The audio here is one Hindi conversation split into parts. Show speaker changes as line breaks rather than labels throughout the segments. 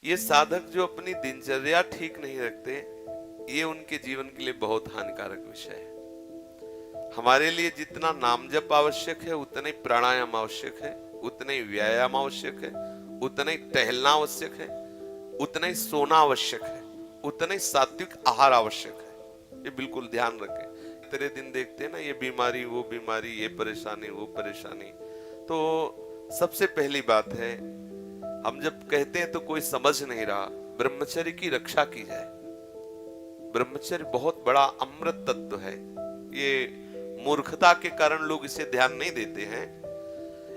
ये साधक जो अपनी दिनचर्या ठीक नहीं रखते, ये उनके जीवन के लिए बहुत हानिकारक विषय है। हमारे लिए जितना नाम जप आवश्यक है, उतना ही प्राणायाम आवश्यक है, उतना ही व्यायाम आवश्यक है, उतना ही टहलना आवश्यक है, उतना ही सोना आवश्यक है, उतना ही सात्विक आहार आवश्यक है। ये बिल्कुल ध्यान रखें। तेरे दिन देखते हैं ना, ये बीमारी वो बीमारी, ये परेशानी वो परेशानी। तो सबसे पहली बात है, हम जब कहते हैं तो कोई समझ नहीं रहा, ब्रह्मचर्य की रक्षा की जाए। ब्रह्मचर्य बहुत बड़ा अमृत तत्व है। ये मूर्खता के कारण लोग इसे ध्यान नहीं देते हैं।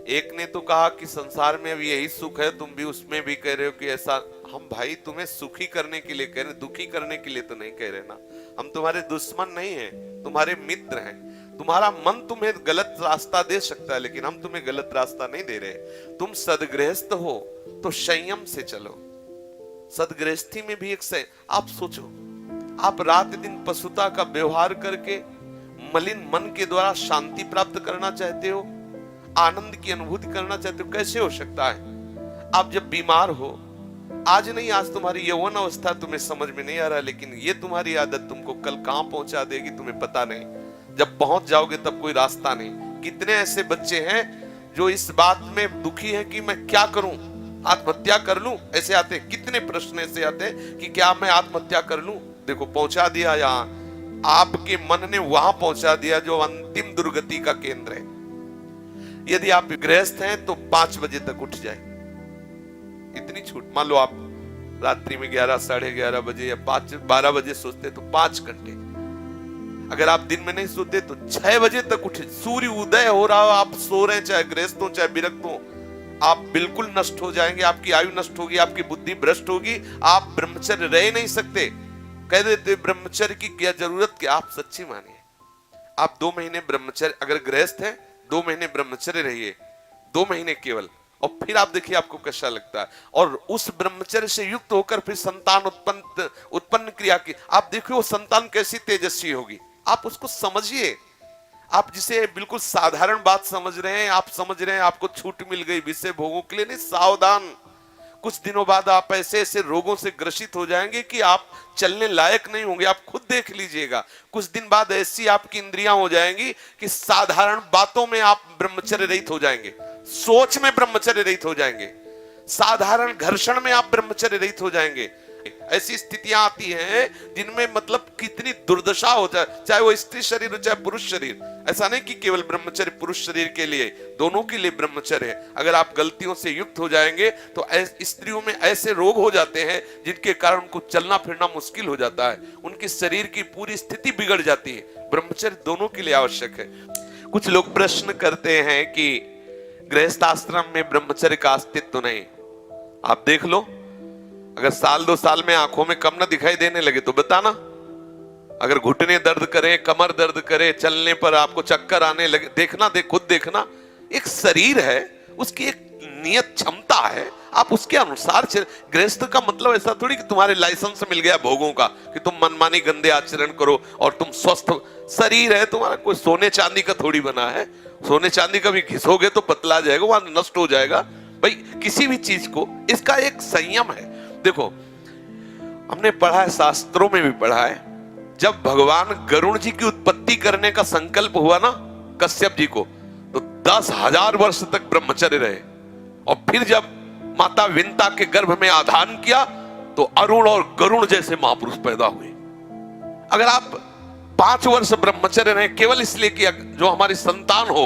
एक ने तो कहा कि संसार में अब यही सुख है, तुम भी उसमें भी कह रहे हो कि ऐसा। हम भाई तुम्हें सुखी करने के लिए कह रहे, दुखी करने के लिए तो नहीं कह रहे ना। हम तुम्हारे दुश्मन नहीं हैं, तुम्हारे मित्र हैं। तुम्हारा मन तुम्हें गलत रास्ता दे सकता है, लेकिन हम तुम्हें गलत रास्ता नहीं दे रहे। तुम सदगृहस्थ हो तो संयम से चलो। सदगृहस्थी में भी एक आप सोचो, आप रात दिन पशुता का व्यवहार करके मलिन मन के द्वारा शांति प्राप्त करना चाहते हो, आनंद की अनुभूति करना चाहते हो, कैसे हो सकता है? आप जब बीमार हो, आज नहीं आज तुम्हारी यौवन अवस्था तुम्हें समझ में नहीं आ रहा, लेकिन ये तुम्हारी आदत तुमको कल कहां पहुंचा देगी तुम्हें पता नहीं। जब पहुंच जाओगे तब कोई रास्ता नहीं। कितने ऐसे बच्चे हैं जो इस बात में दुखी हैं कि मैं क्या करूं, आत्महत्या कर लूं? ऐसे आते हैं, कितने प्रश्न ऐसे आते हैं कि क्या मैं आत्महत्या कर लूं? देखो पहुंचा दिया, यहां आपके मन ने वहां पहुंचा दिया जो अंतिम दुर्गति का केंद्र है। यदि आप गृहस्थ हैं तो 5 बजे तक उठ जाए, इतनी छूट। मान लो आप रात्रि में 11, साढ़े 11 बजे या 12 बजे सोते तो 5 घंटे। अगर आप दिन में नहीं सोते तो 6 बजे तक उठे। सूर्य उदय हो रहा हो, आप सो रहे हैं, चाहे गृहस्थ हो चाहे विरक्त हो, आप बिल्कुल नष्ट हो जाएंगे। आपकी आयु नष्ट होगी, आपकी बुद्धि भ्रष्ट होगी, आप ब्रह्मचर्य रह नहीं सकते। कह देते ब्रह्मचर्य की क्या जरूरत, क्या? आप सच्ची मानिए, आप 2 महीने ब्रह्मचर्य, अगर गृहस्थ है 2 महीने ब्रह्मचर्य रहिए, 2 महीने केवल, और फिर आप देखिए आपको कैसा लगता है। और उस ब्रह्मचर्य से युक्त होकर फिर संतान उत्पन्न क्रिया की, आप देखिए वो संतान कैसी तेजस्वी होगी। आप उसको समझिए। आप जिसे बिल्कुल साधारण बात समझ रहे हैं, आप समझ रहे हैं आपको छूट मिल गई विषय भोगों के लिए, नहीं, सावधान। कुछ दिनों बाद आप ऐसे ऐसे रोगों से ग्रसित हो जाएंगे कि आप चलने लायक नहीं होंगे। आप खुद देख लीजिएगा, कुछ दिन बाद ऐसी आपकी इंद्रियां हो जाएंगी कि साधारण बातों में आप ब्रह्मचर्य रहित हो जाएंगे, सोच में ब्रह्मचर्य रहित हो जाएंगे, साधारण घर्षण में आप ब्रह्मचर्य रहित हो जाएंगे। ऐसी स्थितियां आती हैं जिनमें मतलब कितनी दुर्दशा हो जाए, चाहे वो स्त्री शरीर हो चाहे पुरुष शरीर। ऐसा नहीं कि केवल ब्रह्मचर्य पुरुष शरीर के लिए, दोनों के लिए ब्रह्मचर्य है। अगर आप गलतियों से युक्त हो जाएंगे तो स्त्रियों में ऐसे रोग हो जाते हैं जिनके कारण उनको चलना फिरना मुश्किल हो जाता है, उनके शरीर की पूरी स्थिति बिगड़ जाती है। ब्रह्मचर्य दोनों के लिए आवश्यक है। कुछ लोग प्रश्न करते हैं कि गृहस्थ आश्रम में ब्रह्मचर्य का अस्तित्व नहीं। आप देख लो, अगर साल 2 साल में आंखों में कम ना दिखाई देने लगे तो बताना। अगर घुटने दर्द करे, कमर दर्द करे, चलने पर आपको चक्कर आने लगे, देखना, खुद देखना। एक शरीर है, उसकी एक नियत क्षमता है, आप उसके अनुसार गृहस्थ का मतलब ऐसा थोड़ी कि तुम्हारे लाइसेंस मिल गया भोगों का कि तुम मनमानी गंदे आचरण करो और तुम स्वस्थ। शरीर है तुम्हारा, कोई सोने चांदी का थोड़ी बना है। सोने चांदी का भी घिसोगे तो पतला जाएगा, वहां नष्ट हो जाएगा। भाई किसी भी चीज को इसका एक संयम है। देखो हमने पढ़ा है, शास्त्रों में भी पढ़ा है, जब भगवान गरुण जी की उत्पत्ति करने का संकल्प हुआ ना कश्यप जी को, तो 10,000 वर्ष तक ब्रह्मचर्य रहे। और फिर जब माता विंता के गर्भ में आधान किया तो अरुण और गरुण जैसे महापुरुष पैदा हुए। अगर आप 5 वर्ष ब्रह्मचर्य रहे केवल इसलिए कि जो हमारी संतान हो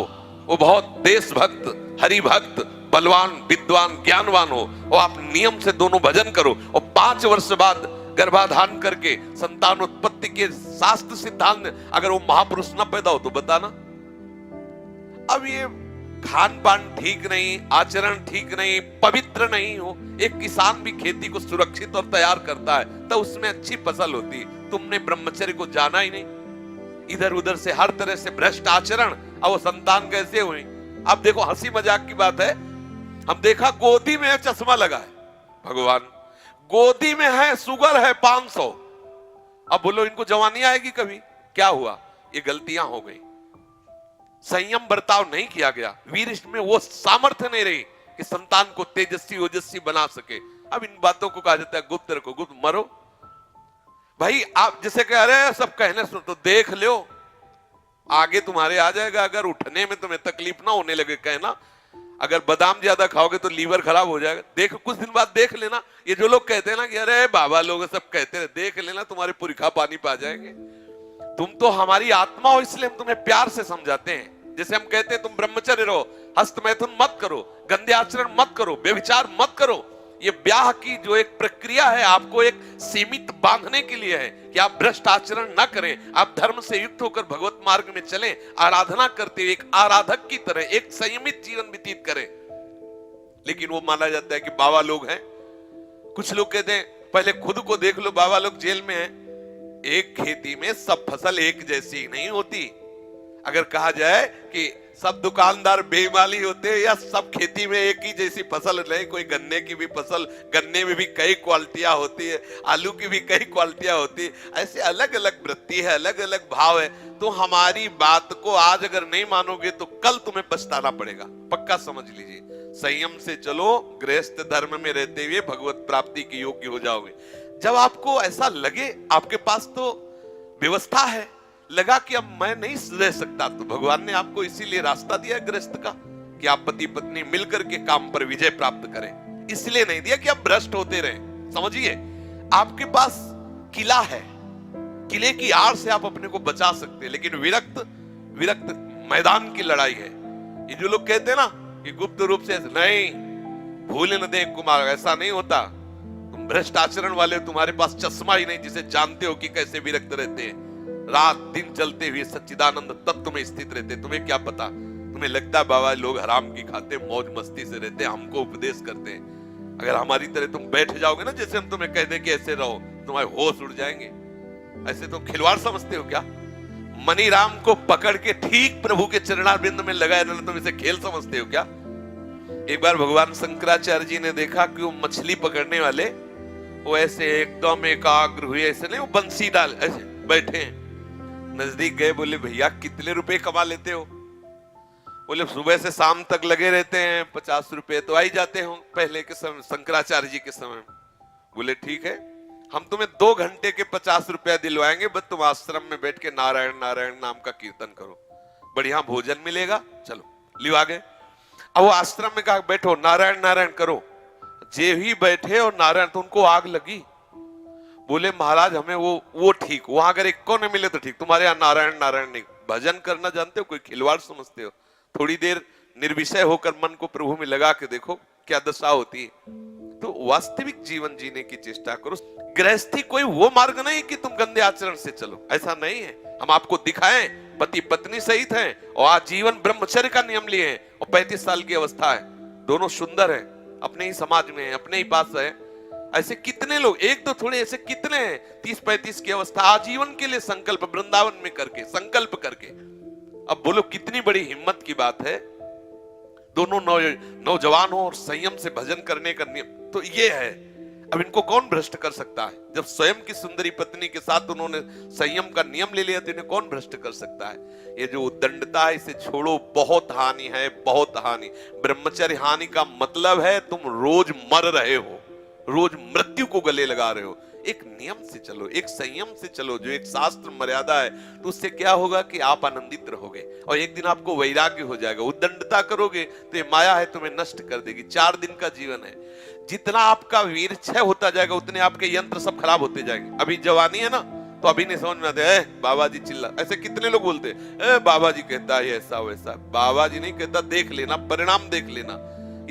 वो बहुत देशभक्त, हरिभक्त, बलवान, विद्वान, ज्ञानवान हो, और आप नियम से दोनों भजन करो, और 5 वर्ष बाद गर्भाधान करके संतान उत्पत्ति के शास्त्र सिद्धांत, अगर वो महापुरुष न पैदा हो तो बताना। अब ये खान पान ठीक नहीं, आचरण ठीक नहीं, पवित्र नहीं हो, एक किसान भी खेती को सुरक्षित और तैयार करता है तो उसमें अच्छी फसल होती है। तुमने ब्रह्मचर्य को जाना ही नहीं, इधर उधर से हर तरह से भ्रष्ट आचरण, अब वो संतान कैसे हुई? अब देखो हंसी मजाक की बात है, हम देखा गोदी में चश्मा लगा है, भगवान गोदी में है, शुगर है 500। अब बोलो इनको जवानी आएगी कभी? क्या हुआ? ये गलतियां हो गई, संयम बर्ताव नहीं किया गया, वीर में वो सामर्थ्य नहीं रही कि संतान को तेजस्वी ओजस्वी बना सके। अब इन बातों को कहा जाता है गुप्त रखो, गुप्त मरो। भाई आप जैसे कह रहे हैं सब कहने सुन, तो देख लो आगे तुम्हारे आ जाएगा। अगर उठने में तुम्हें तकलीफ ना होने लगे कहना, अगर बादाम ज्यादा खाओगे तो लीवर खराब हो जाएगा, देख कुछ दिन बाद देख लेना। ये जो लोग कहते हैं ना कि अरे बाबा लोग सब कहते हैं, देख लेना तुम्हारे पुरखा पानी पा जाएंगे। तुम तो हमारी आत्मा हो, इसलिए हम तुम्हें प्यार से समझाते हैं। जैसे हम कहते हैं तुम ब्रह्मचर्य रहो, हस्त मैथुन मत करो, गंदे आचरण मत करो, व्यभिचार मत करो। ये ब्याह की जो एक प्रक्रिया है आपको एक सीमित बांधने के लिए है कि आप भ्रष्ट आचरण न करें, आप धर्म से युक्त होकर भगवत मार्ग में चलें, आराधना करते हुए एक आराधक की तरह एक संयमित जीवन व्यतीत करें। लेकिन वो माना जाता है कि बाबा लोग हैं। कुछ लोग कहते हैं पहले खुद को देख लो, बाबा लोग जेल में हैं। एक खेती में सब फसल एक जैसी नहीं होती। अगर कहा जाए कि सब दुकानदार बेईमानी होते हैं या सब खेती में एक ही जैसी फसल नहीं, कोई गन्ने की भी फसल, गन्ने में भी कई क्वालिटियां होती है, आलू की भी कई क्वालिटियां होती है, ऐसे अलग अलग वृत्ति है, अलग अलग भाव है। तो हमारी बात को आज अगर नहीं मानोगे तो कल तुम्हें पछताना पड़ेगा, पक्का समझ लीजिए। संयम से चलो, गृहस्थ धर्म में रहते हुए भगवत प्राप्ति के योग्य हो जाओगे। जब आपको ऐसा लगे आपके पास तो व्यवस्था है, लगा कि अब मैं नहीं रह सकता, तो भगवान ने आपको इसीलिए रास्ता दिया गृहस्थ का कि आप पति पत्नी मिलकर के काम पर विजय प्राप्त करें। इसलिए नहीं दिया कि आप भ्रष्ट होते रहें। समझिए, आपके पास किला है, किले की आड़ से आप अपने को बचा सकते हैं, लेकिन विरक्त मैदान की लड़ाई है। ये जो लोग कहते हैं ना कि गुप्त रूप से नहीं, भूले न दे कुमार, ऐसा नहीं होता। तुम भ्रष्ट आचरण वाले, तुम्हारे पास चश्मा ही नहीं जिसे जानते हो कि कैसे विरक्त रहते हैं। रात दिन चलते हुए सच्चिदानंद तत्व में स्थित रहते, तुम्हें क्या पता। तुम्हें लगता है बाबा लोग हराम की खाते मौज मस्ती से रहते, हमको उपदेश करते हैं। अगर हमारी तरह तुम बैठ जाओगे ना, जैसे हम तुम्हें कह दें कि ऐसे रहो, तुम्हारे होश उड़ जाएंगे। ऐसे तो खिलवाड़ समझते हो क्या? मनी राम को पकड़ के ठीक प्रभु के चरणारविंद में लगाए रहना, तुम इसे खेल समझते हो क्या? एक बार भगवान शंकराचार्य जी ने देखा कि वो मछली पकड़ने वाले वो ऐसे एकदम एकाग्र हुए, ऐसे नहीं, वो बंसी डाल ऐसे बैठे हैं। नजदीक गए, बोले भैया कितने रुपए कमा लेते हो? बोले सुबह से शाम तक लगे रहते हैं, 50 रुपए तो आ ही जाते हो पहले के समय, शंकराचार्य जी के समय। बोले ठीक है, हम तुम्हें 2 घंटे के 50 रुपया दिलवाएंगे, बस तुम आश्रम में बैठ के नारायण नारायण नाम का कीर्तन करो, बढ़िया भोजन मिलेगा। चलो लियो आ गए। अब वो आश्रम में कहा बैठो नारायण नारायण करो। जे ही बैठे और नारायण, तो उनको आग लगी। बोले महाराज हमें वो ठीक, वहां अगर एक को न मिले तो ठीक, तुम्हारे यहाँ नारायण नारायण नहीं। भजन करना जानते हो? कोई खिलवाड़ समझते हो? थोड़ी देर निर्विषय होकर मन को प्रभु में लगा के देखो क्या दशा होती है। तो वास्तविक जीवन जीने की चेष्टा करो। गृहस्थी कोई वो मार्ग नहीं कि तुम गंदे आचरण से चलो, ऐसा नहीं है। हम आपको दिखाएं, पति पत्नी सहित हैं और आजीवन ब्रह्मचर्य का नियम लिए हैं, और 35 साल की अवस्था है, दोनों सुंदर हैं, अपने ही समाज में है, अपने ही पास है। ऐसे कितने लोग, एक तो थोड़े, ऐसे कितने हैं 30-35 की अवस्था, आजीवन के लिए संकल्प वृंदावन में करके संकल्प करके। अब बोलो कितनी बड़ी हिम्मत की बात है। दोनों नौजवान हो और संयम से भजन करने का नियम तो ये है। अब इनको कौन भ्रष्ट कर सकता है? जब स्वयं की सुंदरी पत्नी के साथ उन्होंने संयम का नियम ले लिया तो इन्हें कौन भ्रष्ट कर सकता है? ये जो उद्दंडता है इसे छोड़ो, बहुत हानि है, बहुत हानि। ब्रह्मचर्य हानि का मतलब है तुम रोज मर रहे हो, रोज मृत्यु को गले लगा रहे हो। एक नियम से चलो, एक संयम से चलो, जो एक शास्त्र मर्यादा है, तो उससे क्या होगा कि आप आनंदित रहोगे और एक दिन आपको वैराग्य हो जाएगा। उद्दंडता करोगे तो ये माया है, तुम्हें नष्ट कर देगी। 4 दिन का जीवन है, जितना आपका वीर क्षय होता जाएगा उतने आपके यंत्र सब खराब होते जाएंगे। अभी जवानी है ना, तो अभी नहीं समझ में आते, बाबा जी चिल्ला, ऐसे कितने लोग बोलते बाबा जी कहता है ऐसा वैसा। बाबा जी नहीं कहता, देख लेना, परिणाम देख लेना।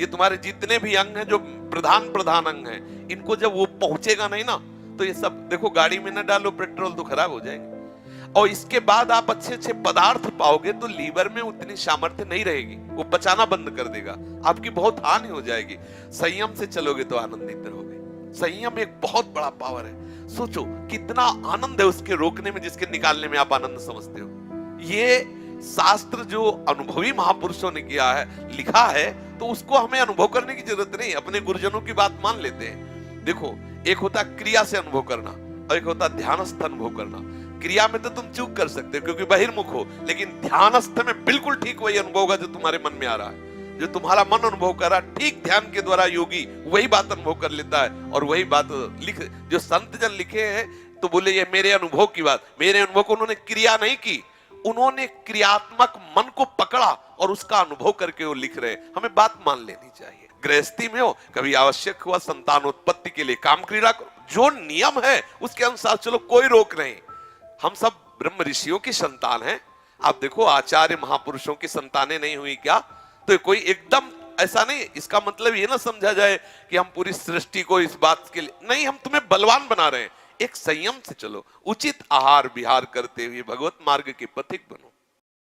ये तुम्हारे जितने भी अंग हैं, जो प्रधान अंग हैं, इनको जब वो पहुंचेगा नहीं ना, तो ये सब देखो, गाड़ी में ना डालो पेट्रोल तो खराब हो जाएंगे। और इसके बाद आप अच्छे अच्छे पदार्थ पाओगे तो लीवर में उतनी सामर्थ्य नहीं रहेगी, वो पचाना बंद कर देगा, आपकी बहुत हानि हो जाएगी। संयम से चलोगे तो आनंदित रहोगे। संयम एक बहुत बड़ा पावर है। सोचो कितना आनंद है उसके रोकने में, जिसके निकालने में आप आनंद समझते हो। ये शास्त्र जो अनुभवी महापुरुषों ने किया है, लिखा है, तो उसको हमें अनुभव करने की जरूरत नहीं, अपने गुरुजनों की बात मान लेते हैं। देखो, एक होता क्रिया से अनुभव करना और एक होता ध्यानस्थ अनुभव करना। क्रिया में तो तुम चूक कर सकते हो क्योंकि बहिर्मुख हो, लेकिन ध्यानस्थ में बिल्कुल ठीक वही अनुभव होगा जो तुम्हारे मन में आ रहा है। जो तुम्हारा मन अनुभव कर रहा, ठीक ध्यान के द्वारा योगी वही बात अनुभव कर लेता है और वही बात लिख, जो संत जन लिखे हैं तो बोले ये मेरे अनुभव की बात, मेरे अनुभव को उन्होंने क्रिया नहीं की, उन्होंने क्रियात्मक मन को पकड़ा और उसका अनुभव करके वो लिख रहे हैं। हमें बात मान लेनी चाहिए। गृहस्थी में हो, कभी आवश्यक हुआ संतानोत्पत्ति के लिए काम क्रीड़ा करो, जो नियम है उसके अनुसार चलो, कोई रोक नहीं। हम सब ब्रह्म ऋषियों की संतान हैं। आप देखो आचार्य महापुरुषों की संतानें नहीं हुई क्या? तो कोई एकदम ऐसा नहीं, इसका मतलब ये ना समझा जाए कि हम पूरी सृष्टि को इस बात के लिए नहीं, हम तुम्हें बलवान बना रहे हैं। एक संयम से चलो, उचित आहार विहार करते हुए भगवत मार्ग के पथिक बनो।